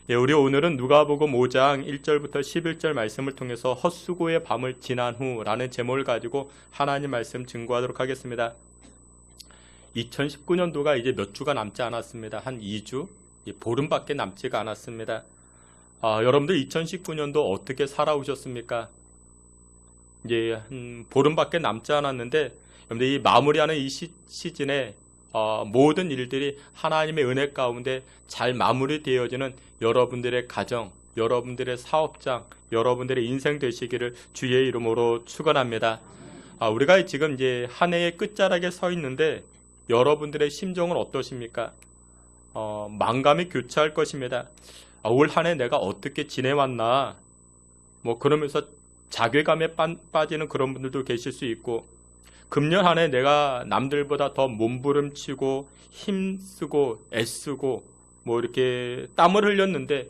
예, 우리 오늘은 누가복음 5장 1절부터 11절 말씀을 통해서 헛수고의 밤을 지난 후라는 제목을 가지고 하나님 말씀 증거하도록 하겠습니다. 2019년도가 이제 몇 주가 남지 않았습니다. 한 2주, 보름밖에 남지가 않았습니다. 여러분들 2019년도 어떻게 살아오셨습니까? 이제 한 보름밖에 남지 않았는데, 여러분들 이 마무리하는 이 시즌에 모든 일들이 하나님의 은혜 가운데 잘 마무리되어지는 여러분들의 가정, 여러분들의 사업장, 여러분들의 인생 되시기를 주의 이름으로 축원합니다. 우리가 지금 이제 한 해의 끝자락에 서 있는데 여러분들의 심정은 어떠십니까? 만감이 교차할 것입니다. 올 한 해 내가 어떻게 지내왔나? 그러면서 자괴감에 빠지는 그런 분들도 계실 수 있고, 금년 한 해 내가 남들보다 더 몸부림치고 힘쓰고 애쓰고 이렇게 땀을 흘렸는데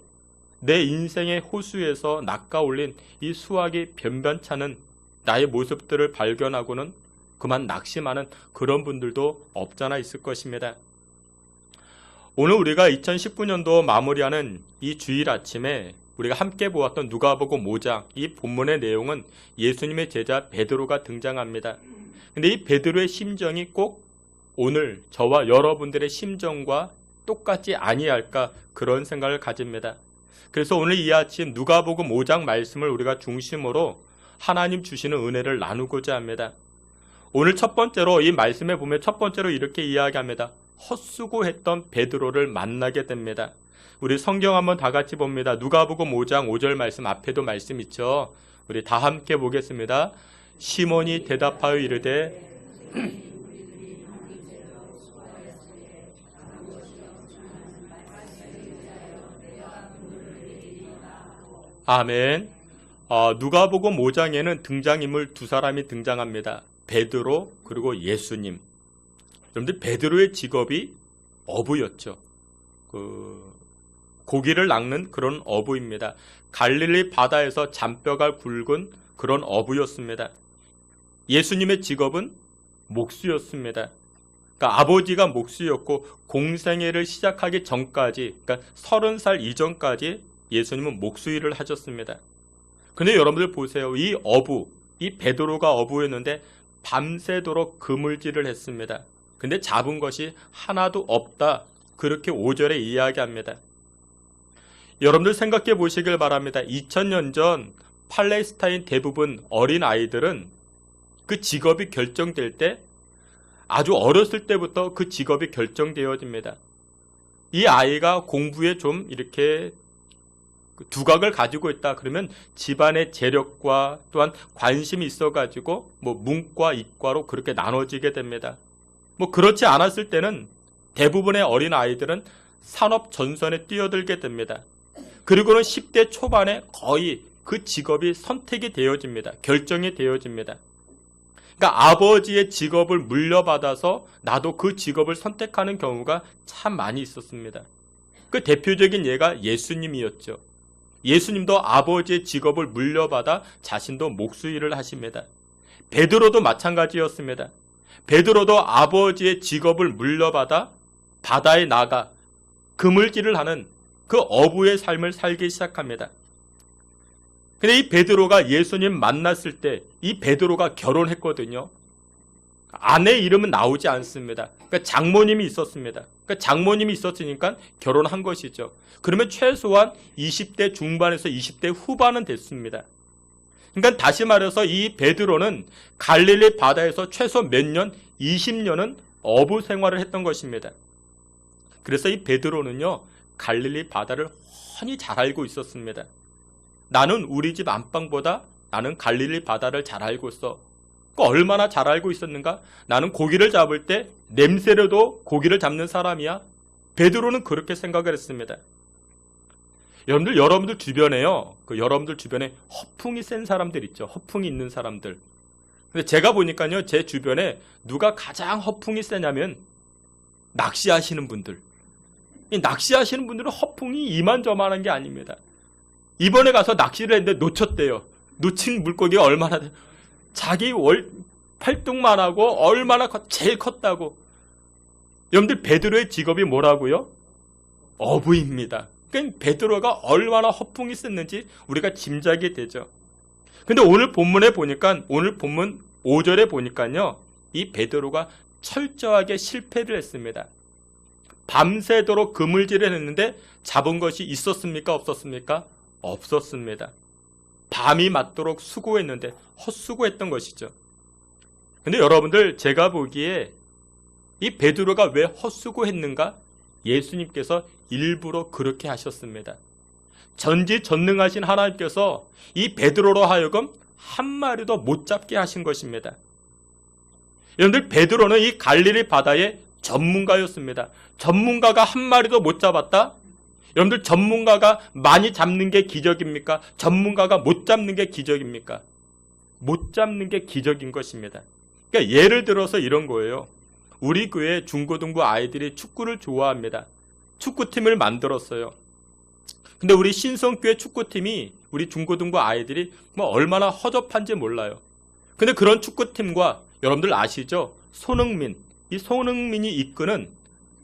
내 인생의 호수에서 낚아올린 이 수확이 변변찮은 나의 모습들을 발견하고는 그만 낙심하는 그런 분들도 없잖아 있을 것입니다. 오늘 우리가 2019년도 마무리하는 이 주일 아침에 우리가 함께 보았던 누가복음 5장 이 본문의 내용은 예수님의 제자 베드로가 등장합니다. 근데 이 베드로의 심정이 꼭 오늘 저와 여러분들의 심정과 똑같지 아니할까 그런 생각을 가집니다. 그래서 오늘 이 아침 누가복음 5장 말씀을 우리가 중심으로 하나님 주시는 은혜를 나누고자 합니다. 오늘 첫 번째로 이 말씀에 보면 첫 번째로 이렇게 이야기합니다. 헛수고했던 베드로를 만나게 됩니다. 우리 성경 한번 다 같이 봅니다. 누가복음 5장 5절 말씀 앞에도 말씀 있죠. 우리 다 함께 보겠습니다. 시몬이 대답하여 이르되 아멘. 누가복음 5장에는 등장인물 두 사람이 등장합니다. 베드로 그리고 예수님. 여러분들 베드로의 직업이 어부였죠. 고기를 낚는 그런 어부입니다. 갈릴리 바다에서 잔뼈가 굵은 그런 어부였습니다. 예수님의 직업은 목수였습니다. 그러니까 아버지가 목수였고 공생애를 시작하기 전까지, 그러니까 30살 이전까지 예수님은 목수 일을 하셨습니다. 근데 여러분들 보세요. 이 베드로가 어부였는데 밤새도록 그물질을 했습니다. 근데 잡은 것이 하나도 없다. 그렇게 5절에 이야기합니다. 여러분들 생각해 보시길 바랍니다. 2000년 전 팔레스타인 대부분 어린 아이들은 그 직업이 결정될 때 아주 어렸을 때부터 그 직업이 결정되어집니다. 이 아이가 공부에 좀 이렇게 두각을 가지고 있다 그러면 집안의 재력과 또한 관심이 있어가지고 문과 이과로 그렇게 나눠지게 됩니다. 그렇지 않았을 때는 대부분의 어린 아이들은 산업 전선에 뛰어들게 됩니다. 그리고는 10대 초반에 거의 그 직업이 선택이 되어집니다. 결정이 되어집니다. 그러니까 아버지의 직업을 물려받아서 나도 그 직업을 선택하는 경우가 참 많이 있었습니다. 그 대표적인 예가 예수님이었죠. 예수님도 아버지의 직업을 물려받아 자신도 목수 일을 하십니다. 베드로도 마찬가지였습니다. 베드로도 아버지의 직업을 물려받아 바다에 나가 그물질을 하는 그 어부의 삶을 살기 시작합니다. 근데 이 베드로가 예수님 만났을 때 이 베드로가 결혼했거든요. 아내 이름은 나오지 않습니다. 그러니까 장모님이 있었습니다. 그러니까 장모님이 있었으니까 결혼한 것이죠. 그러면 최소한 20대 중반에서 20대 후반은 됐습니다. 그러니까 다시 말해서 이 베드로는 갈릴리 바다에서 최소 몇 년, 20년은 어부 생활을 했던 것입니다. 그래서 이 베드로는요, 갈릴리 바다를 훤히 잘 알고 있었습니다. 나는 우리 집 안방보다 나는 갈릴리 바다를 잘 알고 있어. 얼마나 잘 알고 있었는가? 나는 고기를 잡을 때 냄새로도 고기를 잡는 사람이야. 베드로는 그렇게 생각을 했습니다. 여러분들 주변에요. 여러분들 주변에 허풍이 센 사람들 있죠. 허풍이 있는 사람들. 근데 제가 보니까요, 제 주변에 누가 가장 허풍이 세냐면 낚시하시는 분들. 이 낚시하시는 분들은 허풍이 이만저만한 게 아닙니다. 이번에 가서 낚시를 했는데 놓쳤대요. 놓친 물고기가 얼마나 돼? 자기 팔뚝만 하고 얼마나 제일 컸다고. 여러분들 베드로의 직업이 뭐라고요? 어부입니다. 그러니까 베드로가 얼마나 허풍이 셌는지 우리가 짐작이 되죠. 근데 오늘 본문에 보니까, 오늘 본문 5절에 보니까요, 이 베드로가 철저하게 실패를 했습니다. 밤새도록 그물질을 했는데 잡은 것이 있었습니까? 없었습니까? 없었습니다. 밤이 맞도록 수고했는데 헛수고했던 것이죠. 근데 여러분들, 제가 보기에 이 베드로가 왜 헛수고했는가? 예수님께서 일부러 그렇게 하셨습니다. 전지전능하신 하나님께서 이 베드로로 하여금 한 마리도 못 잡게 하신 것입니다. 여러분들, 베드로는 이 갈릴리 바다의 전문가였습니다. 전문가가 한 마리도 못 잡았다? 여러분들, 전문가가 많이 잡는 게 기적입니까? 전문가가 못 잡는 게 기적입니까? 못 잡는 게 기적인 것입니다. 그러니까 예를 들어서 이런 거예요. 우리 교회 중고등부 아이들이 축구를 좋아합니다. 축구팀을 만들었어요. 근데 우리 신성교회 축구팀이, 우리 중고등부 아이들이 뭐 얼마나 허접한지 몰라요. 근데 그런 축구팀과 여러분들 아시죠? 손흥민, 이 손흥민이 이끄는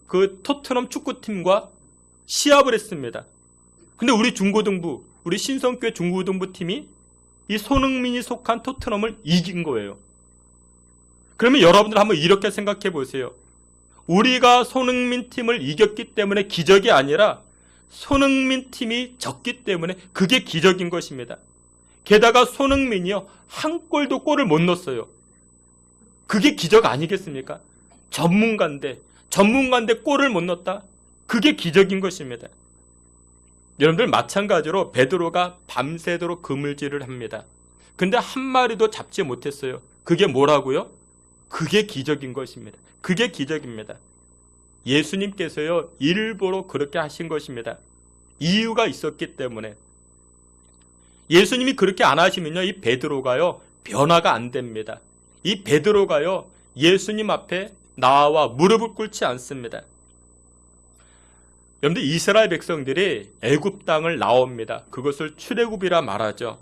그 토트넘 축구팀과 시합을 했습니다. 근데 우리 중고등부, 우리 신성교회 중고등부 팀이 이 손흥민이 속한 토트넘을 이긴 거예요. 그러면 여러분들 한번 이렇게 생각해 보세요. 우리가 손흥민 팀을 이겼기 때문에 기적이 아니라 손흥민 팀이 졌기 때문에 그게 기적인 것입니다. 게다가 손흥민이요, 한 골을 못 넣었어요. 그게 기적 아니겠습니까? 전문가인데 골을 못 넣었다? 그게 기적인 것입니다. 여러분들, 마찬가지로 베드로가 밤새도록 그물질을 합니다. 근데 한 마리도 잡지 못했어요. 그게 뭐라고요? 그게 기적인 것입니다. 그게 기적입니다. 예수님께서요, 일부러 그렇게 하신 것입니다. 이유가 있었기 때문에. 예수님이 그렇게 안 하시면요, 이 베드로가요, 변화가 안 됩니다. 이 베드로가요, 예수님 앞에 나와 무릎을 꿇지 않습니다. 여러분들, 이스라엘 백성들이 애굽 땅을 나옵니다. 그것을 출애굽이라 말하죠.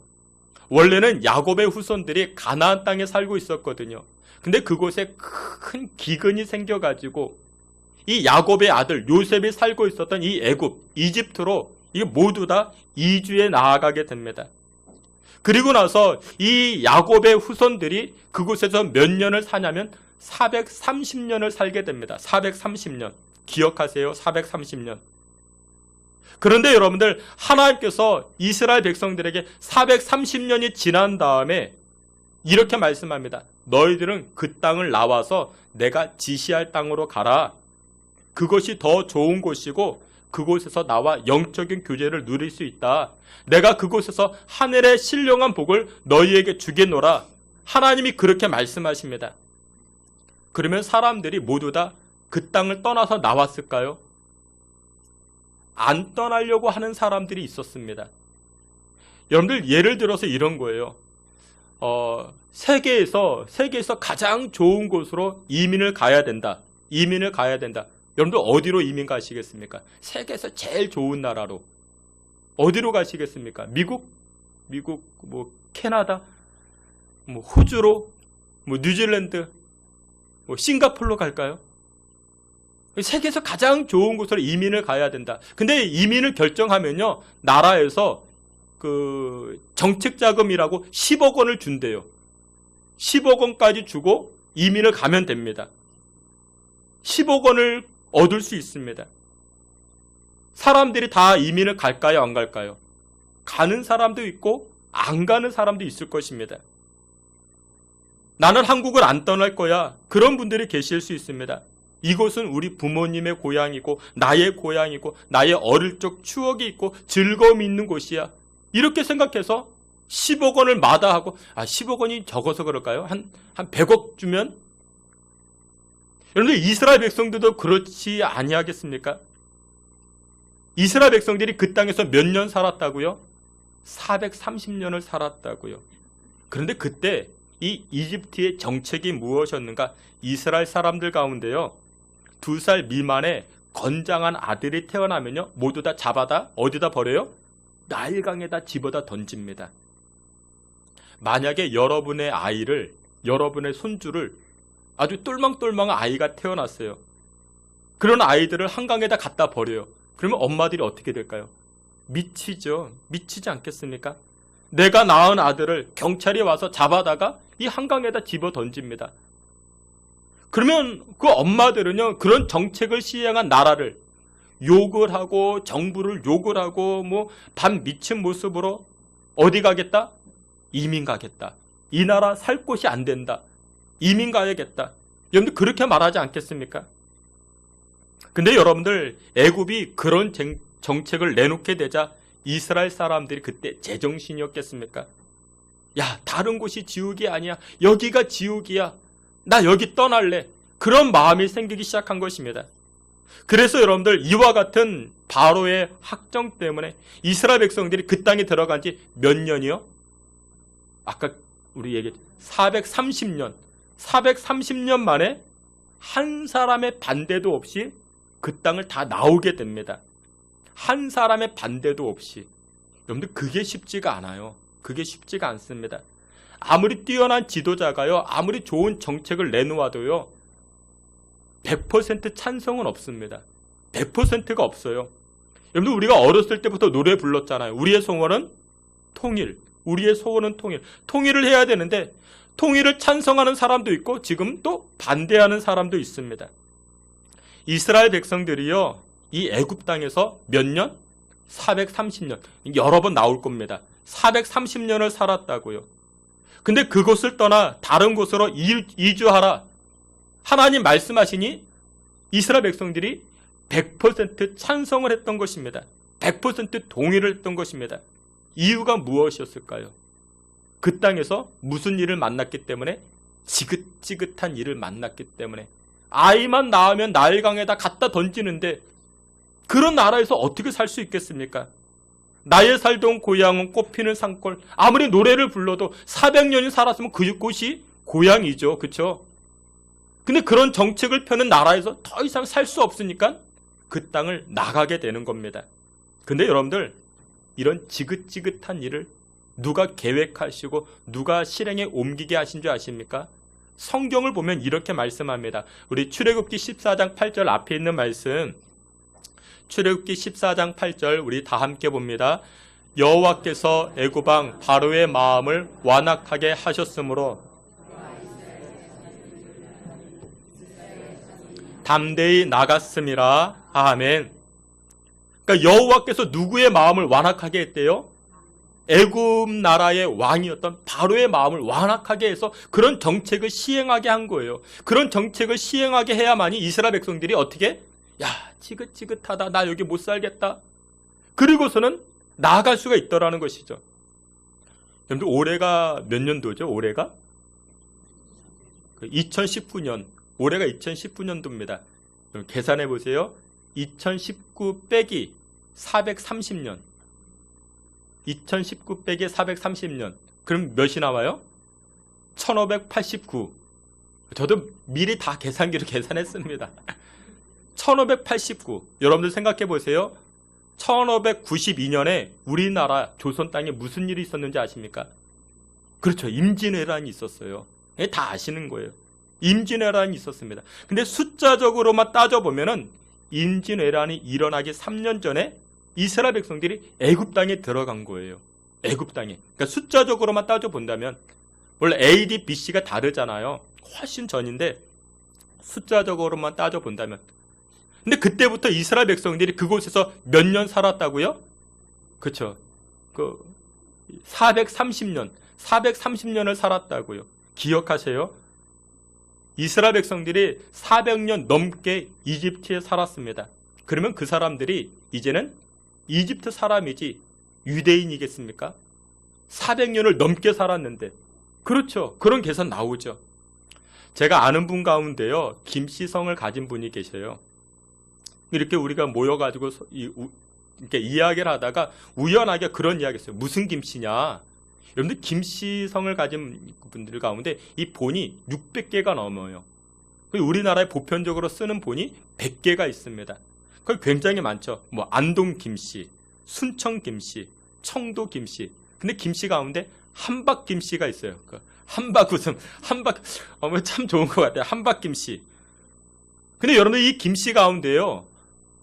원래는 야곱의 후손들이 가나안 땅에 살고 있었거든요. 근데 그곳에 큰 기근이 생겨가지고 이 야곱의 아들 요셉이 살고 있었던 이 애굽, 이집트로 이게 모두 다 이주해 나아가게 됩니다. 그리고 나서 이 야곱의 후손들이 그곳에서 몇 년을 사냐면 430년을 살게 됩니다. 430년. 기억하세요? 430년. 그런데 여러분들, 하나님께서 이스라엘 백성들에게 430년이 지난 다음에 이렇게 말씀합니다. 너희들은 그 땅을 나와서 내가 지시할 땅으로 가라. 그것이 더 좋은 곳이고 그곳에서 나와 영적인 교제를 누릴 수 있다. 내가 그곳에서 하늘의 신령한 복을 너희에게 주겠노라. 하나님이 그렇게 말씀하십니다. 그러면 사람들이 모두 다 그 땅을 떠나서 나왔을까요? 안 떠나려고 하는 사람들이 있었습니다. 여러분들, 예를 들어서 이런 거예요. 세계에서 가장 좋은 곳으로 이민을 가야 된다. 이민을 가야 된다. 여러분들, 어디로 이민 가시겠습니까? 세계에서 제일 좋은 나라로. 어디로 가시겠습니까? 미국, 뭐 캐나다, 뭐 호주로, 뭐 뉴질랜드, 뭐 싱가포르로 갈까요? 세계에서 가장 좋은 곳으로 이민을 가야 된다. 근데 이민을 결정하면요, 나라에서 그 정책 자금이라고 10억 원을 준대요. 10억 원까지 주고 이민을 가면 됩니다. 10억 원을 얻을 수 있습니다. 사람들이 다 이민을 갈까요, 안 갈까요? 가는 사람도 있고 안 가는 사람도 있을 것입니다. 나는 한국을 안 떠날 거야. 그런 분들이 계실 수 있습니다. 이곳은 우리 부모님의 고향이고 나의 고향이고 나의 어릴 적 추억이 있고 즐거움이 있는 곳이야. 이렇게 생각해서 10억 원을 마다하고, 10억 원이 적어서 그럴까요? 한 100억 주면? 여러분들, 이스라엘 백성들도 그렇지 아니하겠습니까? 이스라엘 백성들이 그 땅에서 몇 년 살았다고요? 430년을 살았다고요. 그런데 그때 이 이집트의 정책이 무엇이었는가? 이스라엘 사람들 가운데요, 2살 미만의 건장한 아들이 태어나면요, 모두 다 잡아다 어디다 버려요? 나일강에다 집어다 던집니다. 만약에 여러분의 아이를, 여러분의 손주를, 아주 똘망똘망한 아이가 태어났어요. 그런 아이들을 한강에다 갖다 버려요. 그러면 엄마들이 어떻게 될까요? 미치죠. 미치지 않겠습니까? 내가 낳은 아들을 경찰이 와서 잡아다가 이 한강에다 집어 던집니다. 그러면 그 엄마들은요, 그런 정책을 시행한 나라를 욕을 하고 정부를 욕을 하고 뭐 반 미친 모습으로 어디 가겠다? 이민 가겠다. 이 나라 살 곳이 안 된다. 이민 가야겠다. 여러분들 그렇게 말하지 않겠습니까? 근데 여러분들 애굽이 그런 정책을 내놓게 되자 이스라엘 사람들이 그때 제정신이었겠습니까? 야, 다른 곳이 지옥이 아니야. 여기가 지옥이야. 나 여기 떠날래. 그런 마음이 생기기 시작한 것입니다. 그래서 여러분들 이와 같은 바로의 학정 때문에 이스라엘 백성들이 그 땅에 들어간 지 몇 년이요? 아까 우리 얘기했죠. 430년 만에 한 사람의 반대도 없이 그 땅을 다 나오게 됩니다. 한 사람의 반대도 없이. 여러분들 그게 쉽지가 않아요. 그게 쉽지가 않습니다. 아무리 뛰어난 지도자가요, 아무리 좋은 정책을 내놓아도요, 100% 찬성은 없습니다. 100%가 없어요. 여러분들 우리가 어렸을 때부터 노래 불렀잖아요. 우리의 소원은 통일. 우리의 소원은 통일. 통일을 해야 되는데 통일을 찬성하는 사람도 있고 지금 또 반대하는 사람도 있습니다. 이스라엘 백성들이요, 이 애굽 땅에서 몇 년? 430년. 여러 번 나올 겁니다. 430년을 살았다고요. 근데 그곳을 떠나 다른 곳으로 이주하라. 하나님 말씀하시니 이스라엘 백성들이 100% 찬성을 했던 것입니다. 100% 동의를 했던 것입니다. 이유가 무엇이었을까요? 그 땅에서 무슨 일을 만났기 때문에? 지긋지긋한 일을 만났기 때문에. 아이만 낳으면 나일강에다 갖다 던지는데 그런 나라에서 어떻게 살 수 있겠습니까? 나의 살던 고향은 꽃피는 산골. 아무리 노래를 불러도 400년이 살았으면 그곳이 고향이죠. 그렇죠? 근데 그런 정책을 펴는 나라에서 더 이상 살 수 없으니까 그 땅을 나가게 되는 겁니다. 근데 여러분들 이런 지긋지긋한 일을 누가 계획하시고 누가 실행에 옮기게 하신 줄 아십니까? 성경을 보면 이렇게 말씀합니다. 우리 출애굽기 14장 8절 앞에 있는 말씀, 출애굽기 14장 8절 우리 다 함께 봅니다. 여호와께서 애굽 왕 바로의 마음을 완악하게 하셨으므로 담대히 나갔음이라. 아멘. 그러니까 여호와께서 누구의 마음을 완악하게 했대요? 애굽 나라의 왕이었던 바로의 마음을 완악하게 해서 그런 정책을 시행하게 한 거예요. 그런 정책을 시행하게 해야만이 이스라엘 백성들이 어떻게? 야, 지긋지긋하다. 나 여기 못 살겠다. 그리고서는 나아갈 수가 있더라는 것이죠. 여러분들 올해가 몇 년도죠? 올해가? 2019년. 올해가 2019년도입니다. 계산해 보세요. 2019 빼기 430년. 2019 빼기 430년. 그럼 몇이 나와요? 1589. 저도 미리 다 계산기로 계산했습니다. 1589. 여러분들 생각해 보세요. 1592년에 우리나라 조선 땅에 무슨 일이 있었는지 아십니까? 그렇죠. 임진왜란이 있었어요. 다 아시는 거예요. 임진왜란이 있었습니다. 근데 숫자적으로만 따져보면은 임진왜란이 일어나기 3년 전에 이스라엘 백성들이 애굽 땅에 들어간 거예요. 애굽 땅에. 그러니까 숫자적으로만 따져본다면, 원래 AD, BC가 다르잖아요. 훨씬 전인데 숫자적으로만 따져본다면. 근데 그때부터 이스라엘 백성들이 그곳에서 몇 년 살았다고요? 그렇죠. 430년을 살았다고요. 기억하세요? 이스라엘 백성들이 400년 넘게 이집트에 살았습니다. 그러면 그 사람들이 이제는 이집트 사람이지 유대인이겠습니까? 400년을 넘게 살았는데. 그렇죠. 그런 계산 나오죠. 제가 아는 분 가운데요, 김씨성을 가진 분이 계셔요. 이렇게 우리가 모여가지고 이렇게 이야기를 하다가 우연하게 그런 이야기 했어요. 무슨 김씨냐? 여러분들 김씨성을 가진 분들 가운데 이 본이 600개가 넘어요. 우리나라에 보편적으로 쓰는 본이 100개가 있습니다. 그게 굉장히 많죠. 뭐 안동 김씨, 순천 김씨, 청도 김씨. 근데 김씨 가운데 한박 김씨가 있어요. 한박 웃음, 한박 참 좋은 것 같아요. 한박 김씨. 근데 여러분들 이 김씨 가운데요,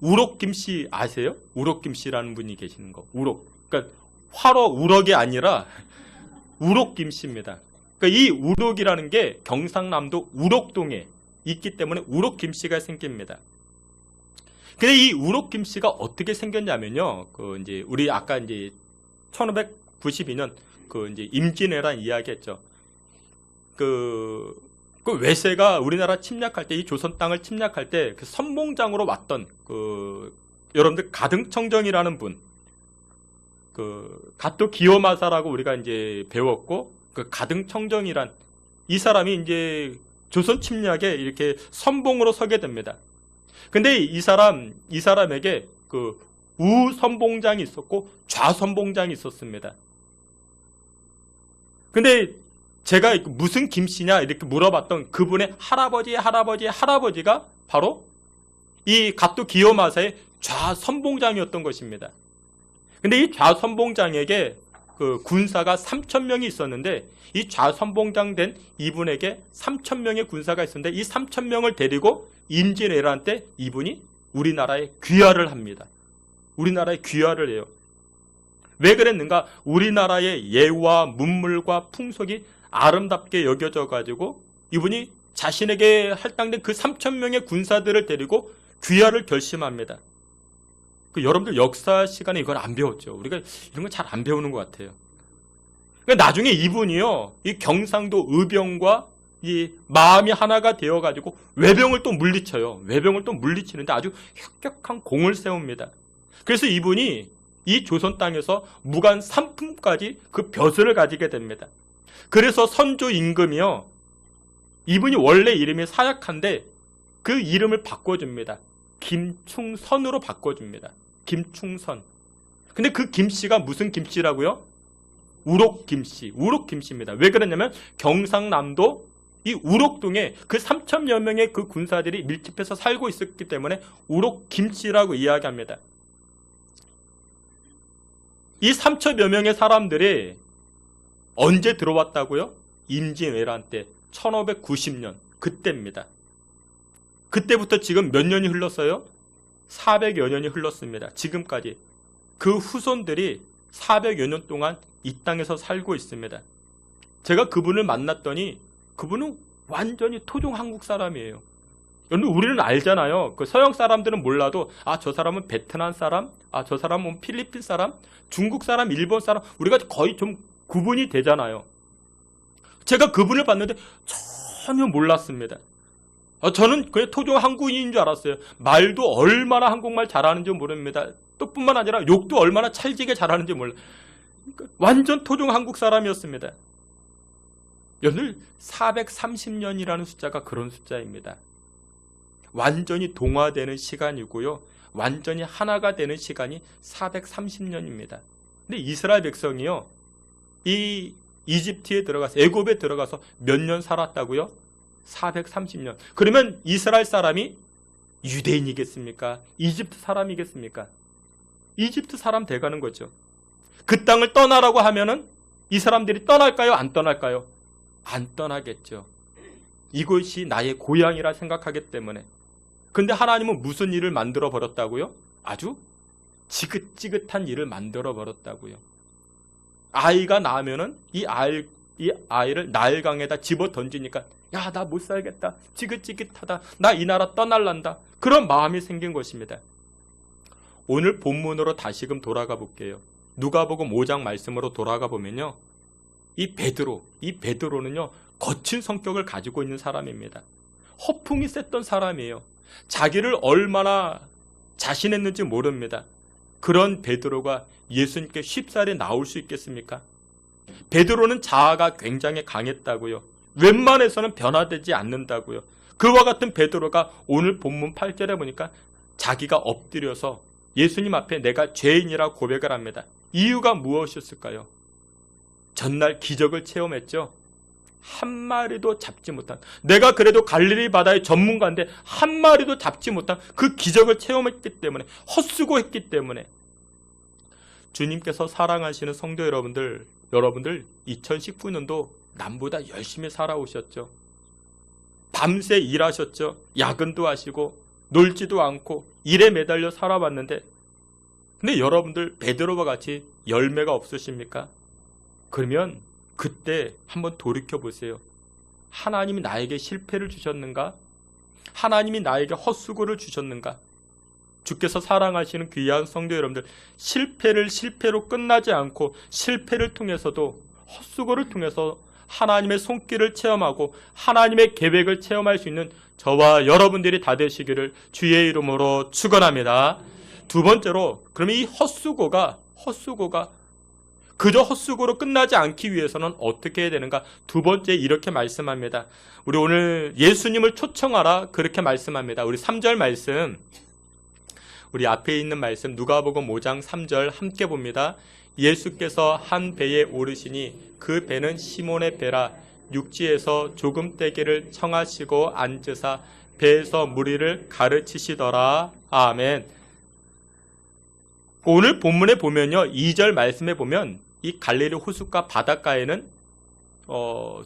우럭 김씨 아세요? 우럭 김씨라는 분이 계시는 거. 우럭. 그러니까 화로 우럭이 아니라 우럭 김씨입니다. 그러니까 이 우럭이라는 게 경상남도 우럭동에 있기 때문에 우럭 김씨가 생깁니다. 근데 이 우럭 김씨가 어떻게 생겼냐면요. 이제 우리 아까 이제 1592년 이제 임진왜란 이야기했죠. 그 외세가 우리나라 침략할 때, 이 조선 땅을 침략할 때 그 선봉장으로 왔던 여러분들 가등청정이라는 분, 가토 기요마사라고 우리가 이제 배웠고, 그 가등청정이란 이 사람이 이제 조선 침략에 이렇게 선봉으로 서게 됩니다. 근데 이 사람에게 우선봉장이 있었고 좌선봉장이 있었습니다. 근데 제가 무슨 김씨냐 이렇게 물어봤던 그분의 할아버지가 바로 이 가토 기요마사의 좌선봉장이었던 것입니다. 근데 이 좌선봉장에게 군사가 3,000명이 있었는데, 이 좌선봉장 된 이분에게 3,000명의 군사가 있었는데, 이 3,000명을 데리고 임진왜란 때 이분이 우리나라에 귀화를 합니다. 우리나라에 귀화를 해요. 왜 그랬는가? 우리나라의 예와 문물과 풍속이 아름답게 여겨져 가지고 이분이 자신에게 할당된 그 3,000명의 군사들을 데리고 귀화를 결심합니다. 여러분들 역사 시간에 이걸 안 배웠죠. 우리가 이런 거 잘 안 배우는 것 같아요. 그러니까 나중에 이분이요, 이 경상도 의병과 이 마음이 하나가 되어가지고 외병을 또 물리쳐요. 외병을 또 물리치는데 아주 혁혁한 공을 세웁니다. 그래서 이분이 이 조선 땅에서 무관 3품까지 그 벼슬을 가지게 됩니다. 그래서 선조 임금이요, 이분이 원래 이름이 사약한데 그 이름을 바꿔줍니다. 김충선으로 바꿔줍니다. 김충선. 근데 그 김씨가 무슨 김씨라고요? 우럭 김씨. 우럭 김씨입니다. 왜 그러냐면 경상남도 이 우럭동에 그 3,000여 명의 그 군사들이 밀집해서 살고 있었기 때문에 우럭 김씨라고 이야기합니다. 이 3,000여 명의 사람들이 언제 들어왔다고요? 임진왜란 때 1590년 그때입니다. 그때부터 지금 몇 년이 흘렀어요? 400여 년이 흘렀습니다. 지금까지. 그 후손들이 400여 년 동안 이 땅에서 살고 있습니다. 제가 그분을 만났더니 그분은 완전히 토종 한국 사람이에요. 여러분, 우리는 알잖아요. 서양 사람들은 몰라도 저 사람은 베트남 사람, 저 사람은 필리핀 사람, 중국 사람, 일본 사람, 우리가 거의 좀 구분이 되잖아요. 제가 그분을 봤는데 전혀 몰랐습니다. 저는 그냥 토종 한국인인 줄 알았어요. 말도 얼마나 한국말 잘하는지 모릅니다. 또 뿐만 아니라 욕도 얼마나 찰지게 잘하는지 몰라요. 완전 토종 한국 사람이었습니다. 오늘 430년이라는 숫자가 그런 숫자입니다. 완전히 동화되는 시간이고요. 완전히 하나가 되는 시간이 430년입니다. 근데 이스라엘 백성이요, 이 이집트에 들어가서, 애굽에 들어가서 몇 년 살았다고요? 430년. 그러면 이스라엘 사람이 유대인이겠습니까? 이집트 사람이겠습니까? 이집트 사람 돼가는 거죠. 그 땅을 떠나라고 하면은 이 사람들이 떠날까요? 안 떠날까요? 안 떠나겠죠. 이것이 나의 고향이라 생각하기 때문에. 근데 하나님은 무슨 일을 만들어 버렸다고요? 아주 지긋지긋한 일을 만들어 버렸다고요. 아이가 나면은 이 아이를 나일강에다 집어 던지니까, 야, 나 못 살겠다. 지긋지긋하다. 나 이 나라 떠날란다. 그런 마음이 생긴 것입니다. 오늘 본문으로 다시금 돌아가 볼게요. 누가복음 5장 말씀으로 돌아가 보면요, 이 베드로는요, 거친 성격을 가지고 있는 사람입니다. 허풍이 셌던 사람이에요. 자기를 얼마나 자신했는지 모릅니다. 그런 베드로가 예수님께 쉽사리 나올 수 있겠습니까? 베드로는 자아가 굉장히 강했다고요. 웬만해서는 변화되지 않는다고요. 그와 같은 베드로가 오늘 본문 8절에 보니까 자기가 엎드려서 예수님 앞에 내가 죄인이라 고백을 합니다. 이유가 무엇이었을까요? 전날 기적을 체험했죠. 한 마리도 잡지 못한, 내가 그래도 갈릴리 바다의 전문가인데 한 마리도 잡지 못한 그 기적을 체험했기 때문에, 헛수고했기 때문에. 주님께서 사랑하시는 성도 여러분들 2019년도 남보다 열심히 살아오셨죠. 밤새 일하셨죠. 야근도 하시고 놀지도 않고 일에 매달려 살아왔는데, 근데 여러분들 베드로와 같이 열매가 없으십니까? 그러면 그때 한번 돌이켜 보세요. 하나님이 나에게 실패를 주셨는가? 하나님이 나에게 헛수고를 주셨는가? 주께서 사랑하시는 귀한 성도 여러분들, 실패를 실패로 끝나지 않고 실패를 통해서도, 헛수고를 통해서 하나님의 손길을 체험하고 하나님의 계획을 체험할 수 있는 저와 여러분들이 다 되시기를 주의 이름으로 축원합니다. 두 번째로, 그러면 이 헛수고가 그저 헛수고로 끝나지 않기 위해서는 어떻게 해야 되는가? 두 번째 이렇게 말씀합니다. 우리 오늘 예수님을 초청하라 그렇게 말씀합니다. 우리 3절 말씀, 우리 앞에 있는 말씀 누가복음 5장 3절 함께 봅니다. 예수께서 한 배에 오르시니 그 배는 시몬의 배라. 육지에서 조금 떼기를 청하시고 앉으사 배에서 무리를 가르치시더라. 아멘. 오늘 본문에 보면요, 2절 말씀에 보면 이 갈릴리 호숫가 바닷가에는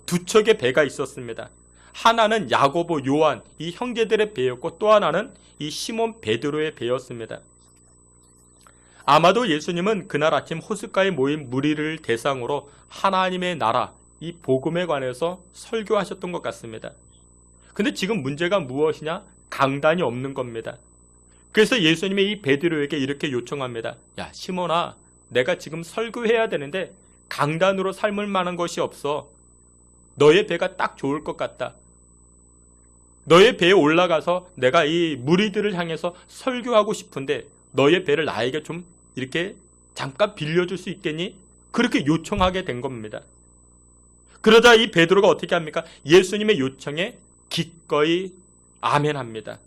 두 척의 배가 있었습니다. 하나는 야고보, 요한 이 형제들의 배였고, 또 하나는 이 시몬 베드로의 배였습니다. 아마도 예수님은 그날 아침 호숫가에 모인 무리를 대상으로 하나님의 나라, 이 복음에 관해서 설교하셨던 것 같습니다. 근데 지금 문제가 무엇이냐? 강단이 없는 겁니다. 그래서 예수님이 이 베드로에게 이렇게 요청합니다. 야, 시몬아, 내가 지금 설교해야 되는데 강단으로 삶을 만한 것이 없어. 너의 배가 딱 좋을 것 같다. 너의 배에 올라가서 내가 이 무리들을 향해서 설교하고 싶은데 너의 배를 나에게 좀 이렇게 잠깐 빌려줄 수 있겠니? 그렇게 요청하게 된 겁니다. 그러자 이 베드로가 어떻게 합니까? 예수님의 요청에 기꺼이 아멘합니다.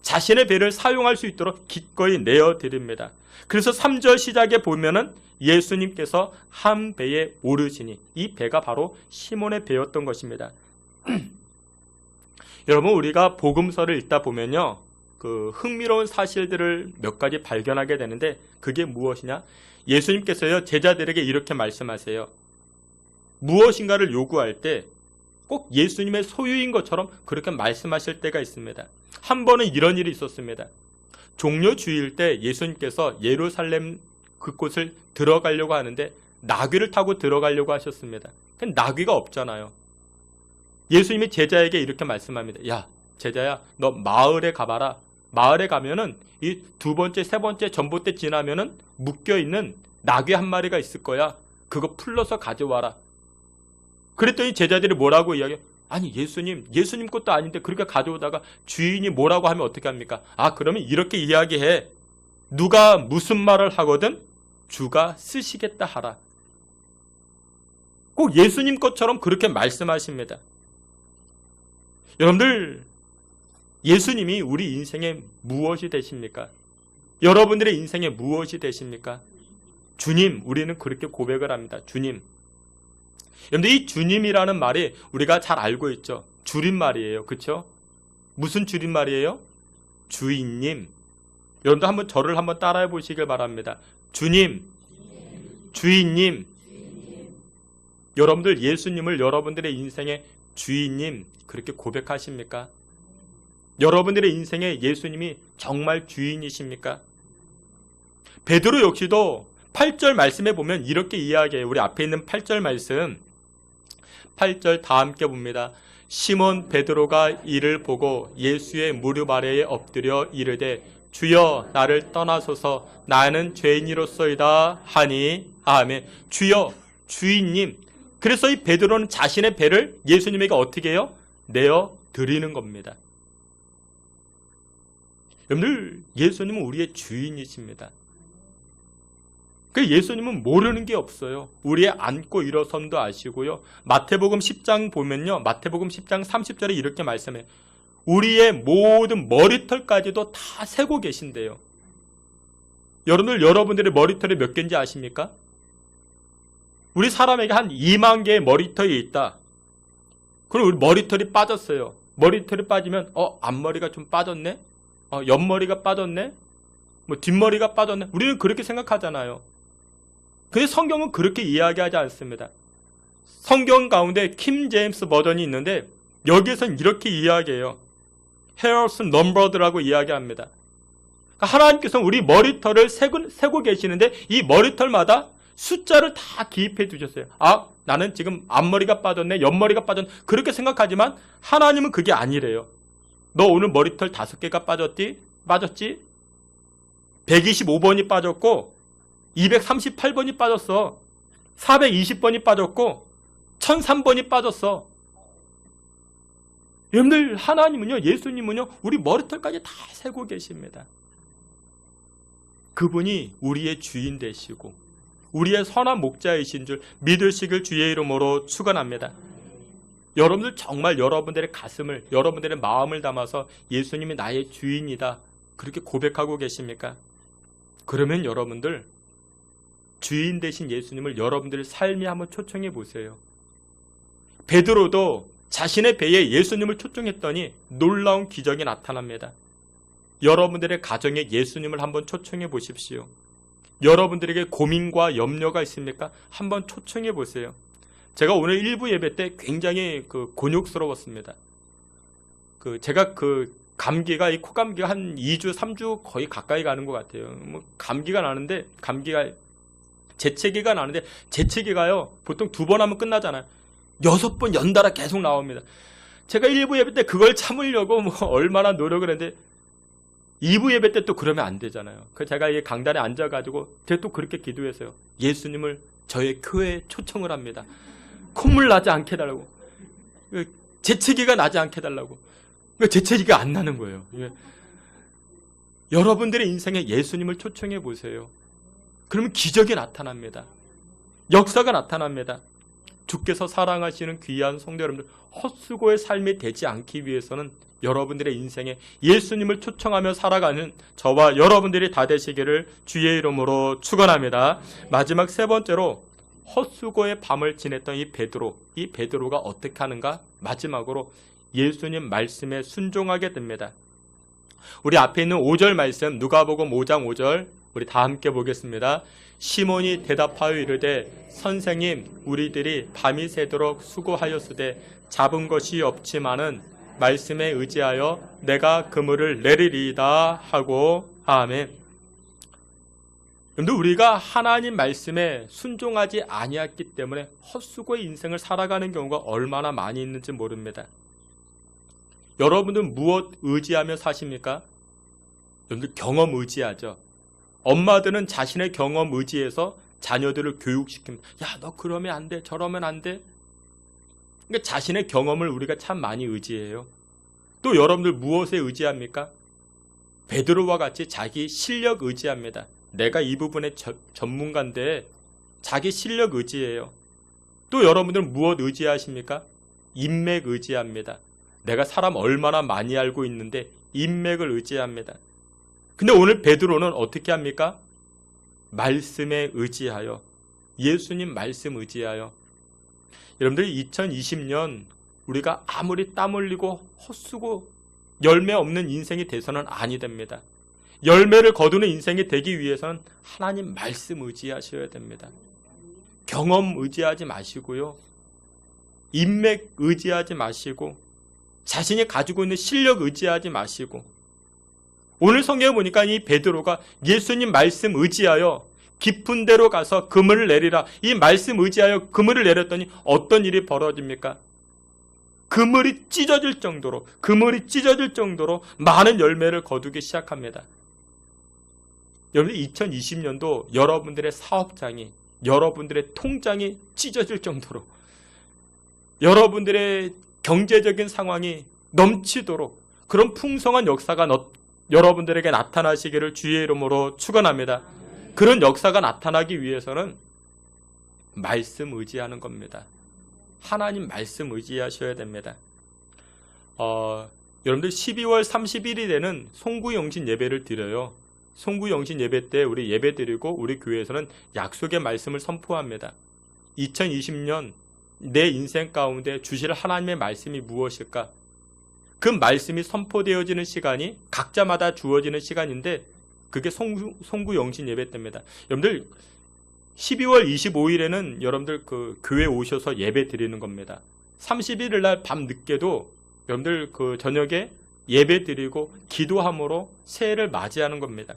자신의 배를 사용할 수 있도록 기꺼이 내어드립니다. 그래서 3절 시작에 보면은 예수님께서 한 배에 오르시니, 이 배가 바로 시몬의 배였던 것입니다. 여러분, 우리가 복음서를 읽다 보면요, 그 흥미로운 사실들을 몇 가지 발견하게 되는데, 그게 무엇이냐? 예수님께서요, 제자들에게 이렇게 말씀하세요. 무엇인가를 요구할 때 꼭 예수님의 소유인 것처럼 그렇게 말씀하실 때가 있습니다. 한 번은 이런 일이 있었습니다. 종려 주일 때 예수님께서 예루살렘 그곳을 들어가려고 하는데 나귀를 타고 들어가려고 하셨습니다. 근데 나귀가 없잖아요. 예수님이 제자에게 이렇게 말씀합니다. 야, 제자야, 너 마을에 가봐라. 마을에 가면은 이 두 번째, 세 번째 전봇대 지나면은 묶여있는 나귀 한 마리가 있을 거야. 그거 풀러서 가져와라. 그랬더니 제자들이 뭐라고 이야기해요? 아니, 예수님 것도 아닌데 그렇게 가져오다가 주인이 뭐라고 하면 어떻게 합니까? 아, 그러면 이렇게 이야기해. 누가 무슨 말을 하거든 주가 쓰시겠다 하라. 꼭 예수님 것처럼 그렇게 말씀하십니다. 여러분들, 예수님이 우리 인생에 무엇이 되십니까? 여러분들의 인생에 무엇이 되십니까? 주님, 우리는 그렇게 고백을 합니다. 주님. 여러분들, 이 주님이라는 말이 우리가 잘 알고 있죠. 줄임말이에요. 그렇죠? 무슨 줄임말이에요? 주인님. 여러분들 한번 저를 한번 따라해 보시길 바랍니다. 주님, 주인님. 여러분들, 예수님을 여러분들의 인생의 주인님 그렇게 고백하십니까? 여러분들의 인생에 예수님이 정말 주인이십니까? 베드로 역시도 8절 말씀에 보면 이렇게 이야기해요. 우리 앞에 있는 8절 말씀, 8절 다 함께 봅니다. 시몬 베드로가 이를 보고 예수의 무릎 아래에 엎드려 이르되 주여 나를 떠나소서 나는 죄인이로소이다 하니 아멘. 주여, 주인님. 그래서 이 베드로는 자신의 배를 예수님에게 어떻게 해요? 내어 드리는 겁니다. 여러분들, 예수님은 우리의 주인이십니다. 그 예수님은 모르는 게 없어요. 우리의 앉고 일어선도 아시고요. 마태복음 10장 보면요, 마태복음 10장 30절에 이렇게 말씀해요. 우리의 모든 머리털까지도 다 세고 계신대요. 여러분들의 머리털이 몇 개인지 아십니까? 우리 사람에게 한 2만 개의 머리털이 있다. 그럼 우리 머리털이 빠졌어요. 머리털이 빠지면 앞머리가 좀 빠졌네? 옆머리가 빠졌네? 뭐 뒷머리가 빠졌네? 우리는 그렇게 생각하잖아요. 근데 성경은 그렇게 이야기하지 않습니다. 성경 가운데 킴 제임스 버전이 있는데 여기에서는 이렇게 이야기해요. hairs numbered라고 이야기합니다. 그러니까 하나님께서는 우리 머리털을 세고 계시는데 이 머리털마다 숫자를 다 기입해 두셨어요. 아, 나는 지금 앞머리가 빠졌네, 옆머리가 빠졌네, 그렇게 생각하지만 하나님은 그게 아니래요. 너 오늘 머리털 5개가 빠졌지? 125번이 빠졌고 238번이 빠졌어. 420번이 빠졌고 1003번이 빠졌어. 여러분들, 하나님은요, 예수님은요, 우리 머리털까지 다 세고 계십니다. 그분이 우리의 주인 되시고 우리의 선한 목자이신 줄 믿으시길 주의 이름으로 축원합니다. 여러분들 정말 여러분들의 가슴을, 여러분들의 마음을 담아서 예수님이 나의 주인이다, 그렇게 고백하고 계십니까? 그러면 여러분들 주인 되신 예수님을 여러분들의 삶에 한번 초청해 보세요. 베드로도 자신의 배에 예수님을 초청했더니 놀라운 기적이 나타납니다. 여러분들의 가정에 예수님을 한번 초청해 보십시오. 여러분들에게 고민과 염려가 있습니까? 한번 초청해 보세요. 제가 오늘 일부 예배 때 굉장히 곤욕스러웠습니다. 제가 감기가, 이 코감기가 한 2주, 3주 거의 가까이 가는 것 같아요. 감기가 나는데, 재채기가 나는데, 재채기가요, 보통 2번 하면 끝나잖아요. 6번 연달아 계속 나옵니다. 제가 1부 예배 때 그걸 참으려고 얼마나 노력을 했는데, 2부 예배 때 또 그러면 안 되잖아요. 제가 이 강단에 앉아가지고, 제가 또 그렇게 기도했어요. 예수님을 저의 교회에 초청을 합니다. 콧물 나지 않게 해달라고. 재채기가 나지 않게 해달라고. 재채기가 안 나는 거예요. 여러분들의 인생에 예수님을 초청해 보세요. 그러면 기적이 나타납니다. 역사가 나타납니다. 주께서 사랑하시는 귀한 성도 여러분들, 헛수고의 삶이 되지 않기 위해서는 여러분들의 인생에 예수님을 초청하며 살아가는 저와 여러분들이 다 되시기를 주의 이름으로 축원합니다. 마지막 3번째로, 헛수고의 밤을 지냈던 이 베드로가 어떻게 하는가? 마지막으로 예수님 말씀에 순종하게 됩니다. 우리 앞에 있는 5절 말씀, 누가복음 5장 5절, 우리 다 함께 보겠습니다. 시몬이 대답하여 이르되, 선생님, 우리들이 밤이 새도록 수고하였으되 잡은 것이 없지만은 말씀에 의지하여 내가 그물을 내리리이다 하고. 아멘. 그런데 우리가 하나님 말씀에 순종하지 아니했기 때문에 헛수고의 인생을 살아가는 경우가 얼마나 많이 있는지 모릅니다. 여러분은 무엇 의지하며 사십니까? 여러분들 경험 의지하죠. 엄마들은 자신의 경험 의지해서 자녀들을 교육시킵니다. 야, 너 그러면 안 돼, 저러면 안 돼. 그러니까 자신의 경험을 우리가 참 많이 의지해요. 또 여러분들 무엇에 의지합니까? 베드로와 같이 자기 실력 의지합니다. 내가 이 부분의 전문가인데 자기 실력 의지해요. 또 여러분들은 무엇 의지하십니까? 인맥 의지합니다. 내가 사람 얼마나 많이 알고 있는데 인맥을 의지합니다. 근데 오늘 베드로는 어떻게 합니까? 말씀에 의지하여, 예수님 말씀 의지하여. 여러분들, 2020년 우리가 아무리 땀 흘리고 헛수고 열매 없는 인생이 돼서는 아니 됩니다. 열매를 거두는 인생이 되기 위해서는 하나님 말씀 의지하셔야 됩니다. 경험 의지하지 마시고요, 인맥 의지하지 마시고, 자신이 가지고 있는 실력 의지하지 마시고. 오늘 성경에 보니까 이 베드로가 예수님 말씀 의지하여 깊은 데로 가서 그물을 내리라, 이 말씀 의지하여 그물을 내렸더니 어떤 일이 벌어집니까? 그물이 찢어질 정도로 많은 열매를 거두기 시작합니다. 여러분, 2020년도 여러분들의 사업장이, 여러분들의 통장이 찢어질 정도로, 여러분들의 경제적인 상황이 넘치도록 그런 풍성한 역사가 여러분들에게 나타나시기를 주의 이름으로 축원합니다. 그런 역사가 나타나기 위해서는 말씀 의지하는 겁니다. 하나님 말씀 의지하셔야 됩니다. 여러분들 12월 31일에는 송구영신 예배를 드려요. 송구영신 예배 때 우리 예배 드리고 우리 교회에서는 약속의 말씀을 선포합니다. 2020년 내 인생 가운데 주실 하나님의 말씀이 무엇일까? 그 말씀이 선포되어지는 시간이 각자마다 주어지는 시간인데 그게 송구영신 예배 때입니다. 여러분들 12월 25일에는 여러분들 교회 오셔서 예배 드리는 겁니다. 31일 날 밤 늦게도 여러분들 저녁에 예배드리고 기도함으로 새해를 맞이하는 겁니다.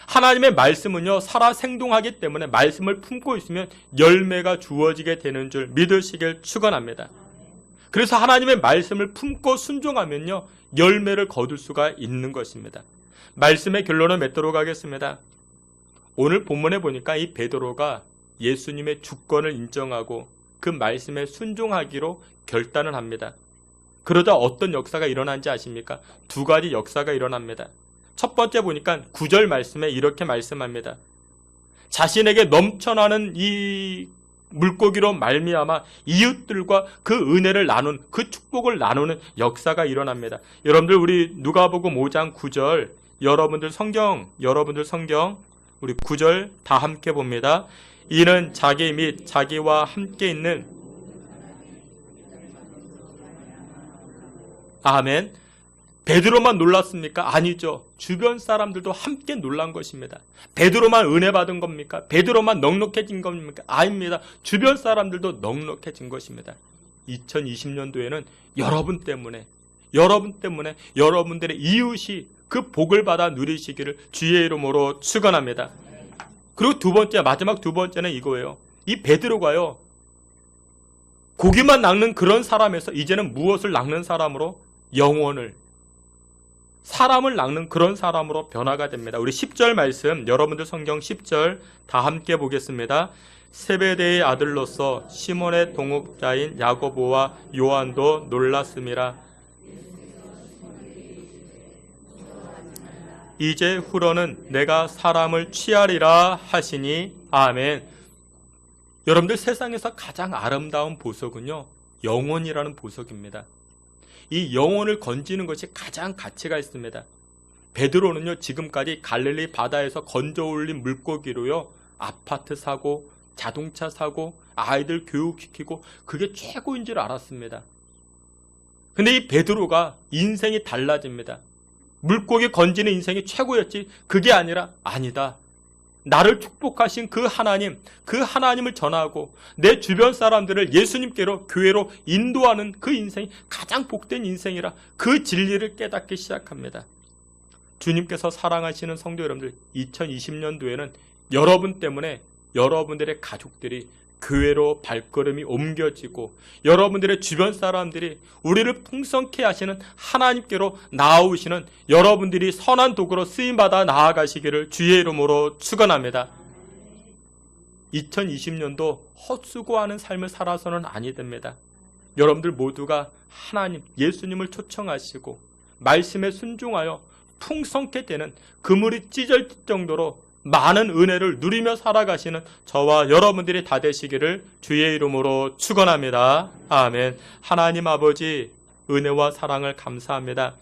하나님의 말씀은요, 살아 생동하기 때문에 말씀을 품고 있으면 열매가 주어지게 되는 줄 믿으시길 축원합니다. 그래서 하나님의 말씀을 품고 순종하면요, 열매를 거둘 수가 있는 것입니다. 말씀의 결론을 맺도록 하겠습니다. 오늘 본문에 보니까 이 베드로가 예수님의 주권을 인정하고 그 말씀에 순종하기로 결단을 합니다. 그러다 어떤 역사가 일어난지 아십니까? 두 가지 역사가 일어납니다. 첫 번째 보니까 9절 말씀에 이렇게 말씀합니다. 자신에게 넘쳐나는 이 물고기로 말미암아 이웃들과 그 은혜를 나눈, 그 축복을 나누는 역사가 일어납니다. 여러분들 우리 누가복음 5장 9절 여러분들 성경 우리 9절 다 함께 봅니다. 이는 자기 및 자기와 함께 있는 아멘. 베드로만 놀랐습니까? 아니죠. 주변 사람들도 함께 놀란 것입니다. 베드로만 은혜 받은 겁니까? 베드로만 넉넉해진 겁니까? 아닙니다. 주변 사람들도 넉넉해진 것입니다. 2020년도에는 여러분 때문에 여러분들의 이웃이 그 복을 받아 누리시기를 주의 이름으로 축원합니다. 그리고 마지막 두 번째는 이거예요. 이 베드로가요, 고기만 낚는 그런 사람에서 이제는 무엇을 낚는 사람으로? 사람을 낚는 그런 사람으로 변화가 됩니다. 우리 10절 말씀, 여러분들 성경 10절 다 함께 보겠습니다. 세베대의 아들로서 시몬의 동업자인 야고보와 요한도 놀랐음이라. 이제 후로는 내가 사람을 취하리라 하시니 아멘. 여러분들 세상에서 가장 아름다운 보석은요, 영혼이라는 보석입니다. 이 영혼을 건지는 것이 가장 가치가 있습니다. 베드로는요, 지금까지 갈릴리 바다에서 건져 올린 물고기로요, 아파트 사고, 자동차 사고, 아이들 교육시키고, 그게 최고인 줄 알았습니다. 근데 이 베드로가 인생이 달라집니다. 물고기 건지는 인생이 최고였지, 그게 아니다. 나를 축복하신 그 하나님을 전하고 내 주변 사람들을 예수님께로, 교회로 인도하는 그 인생이 가장 복된 인생이라 그 진리를 깨닫기 시작합니다. 주님께서 사랑하시는 성도 여러분들, 2020년도에는 여러분 때문에 여러분들의 가족들이 교회로 발걸음이 옮겨지고 여러분들의 주변 사람들이 우리를 풍성케 하시는 하나님께로 나아오시는 여러분들이 선한 도구로 쓰임받아 나아가시기를 주의 이름으로 축원합니다. 2020년도 헛수고하는 삶을 살아서는 아니 됩니다. 여러분들 모두가 하나님, 예수님을 초청하시고 말씀에 순종하여 풍성케 되는 그물이 찢어질 정도로 많은 은혜를 누리며 살아가시는 저와 여러분들이 다 되시기를 주의 이름으로 축원합니다. 아멘. 하나님 아버지, 은혜와 사랑을 감사합니다.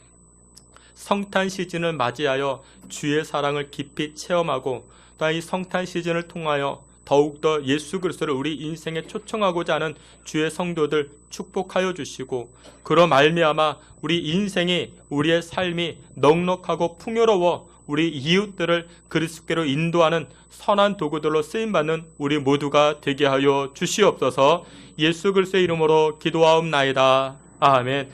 성탄 시즌을 맞이하여 주의 사랑을 깊이 체험하고 또 이 성탄 시즌을 통하여 더욱더 예수 그리스도를 우리 인생에 초청하고자 하는 주의 성도들 축복하여 주시고, 그로 말미암아 우리 인생이, 우리의 삶이 넉넉하고 풍요로워 우리 이웃들을 그리스도께로 인도하는 선한 도구들로 쓰임받는 우리 모두가 되게 하여 주시옵소서. 예수 그리스도의 이름으로 기도하옵나이다. 아멘.